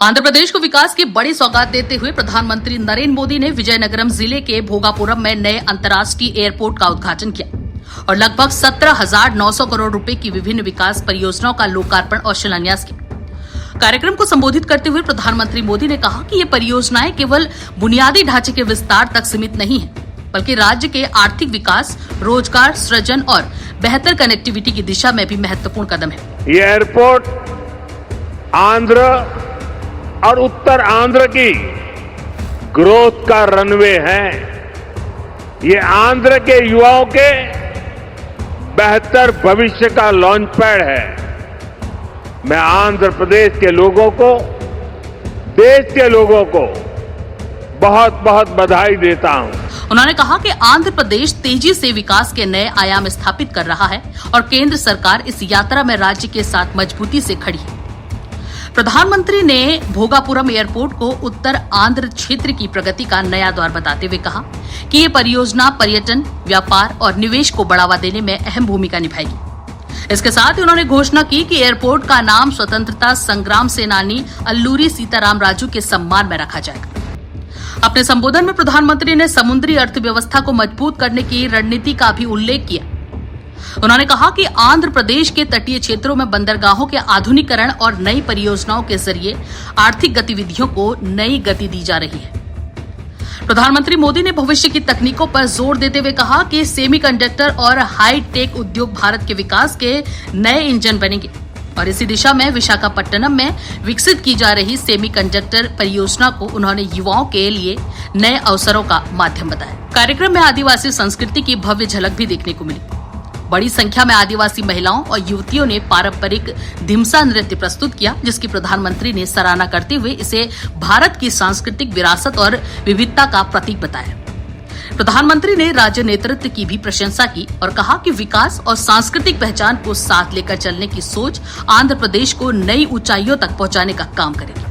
आंध्र प्रदेश को विकास की बड़ी सौगात देते हुए प्रधानमंत्री नरेंद्र मोदी ने विजयनगरम जिले के भोगापुरम में नए अंतर्राष्ट्रीय एयरपोर्ट का उद्घाटन किया और लगभग 17,900 करोड़ रुपए की विभिन्न विकास परियोजनाओं का लोकार्पण और शिलान्यास किया। कार्यक्रम को संबोधित करते हुए प्रधानमंत्री मोदी ने कहा कि ये परियोजनाएं केवल बुनियादी ढांचे के विस्तार तक सीमित नहीं है, बल्कि राज्य के आर्थिक विकास, रोजगार सृजन और बेहतर कनेक्टिविटी की दिशा में भी महत्वपूर्ण कदम है। ये एयरपोर्ट आंध्र और उत्तर आंध्र की ग्रोथ का रनवे है। ये आंध्र के युवाओं के बेहतर भविष्य का लॉन्च पैड है। मैं आंध्र प्रदेश के लोगों को, देश के लोगों को बहुत बहुत बधाई देता हूं। उन्होंने कहा कि आंध्र प्रदेश तेजी से विकास के नए आयाम स्थापित कर रहा है और केंद्र सरकार इस यात्रा में राज्य के साथ मजबूती से खड़ी है। प्रधानमंत्री ने भोगापुरम एयरपोर्ट को उत्तर आंध्र क्षेत्र की प्रगति का नया द्वार बताते हुए कहा कि ये परियोजना पर्यटन, व्यापार और निवेश को बढ़ावा देने में अहम भूमिका निभाएगी। इसके साथ ही उन्होंने घोषणा की कि एयरपोर्ट का नाम स्वतंत्रता संग्राम सेनानी अल्लूरी सीताराम राजू के सम्मान में रखा जाएगा। अपने संबोधन में प्रधानमंत्री ने समुद्री अर्थव्यवस्था को मजबूत करने की रणनीति का भी उल्लेख किया। उन्होंने कहा कि आंध्र प्रदेश के तटीय क्षेत्रों में बंदरगाहों के आधुनिकीकरण और नई परियोजनाओं के जरिए आर्थिक गतिविधियों को नई गति दी जा रही है। प्रधानमंत्री मोदी ने भविष्य की तकनीकों पर जोर देते हुए कहा कि सेमीकंडक्टर और हाई टेक उद्योग भारत के विकास के नए इंजन बनेंगे और इसी दिशा में विशाखापट्टनम में विकसित की जा रही सेमीकंडक्टर परियोजना को उन्होंने युवाओं के लिए नए अवसरों का माध्यम बताया। कार्यक्रम में आदिवासी संस्कृति की भव्य झलक भी देखने को मिली। बड़ी संख्या में आदिवासी महिलाओं और युवतियों ने पारंपरिक धिमसा नृत्य प्रस्तुत किया, जिसकी प्रधानमंत्री ने सराहना करते हुए इसे भारत की सांस्कृतिक विरासत और विविधता का प्रतीक बताया। प्रधानमंत्री ने राज्य नेतृत्व की भी प्रशंसा की और कहा कि विकास और सांस्कृतिक पहचान को साथ लेकर चलने की सोच आंध्र प्रदेश को नई ऊंचाइयों तक पहुंचाने का काम करेगी।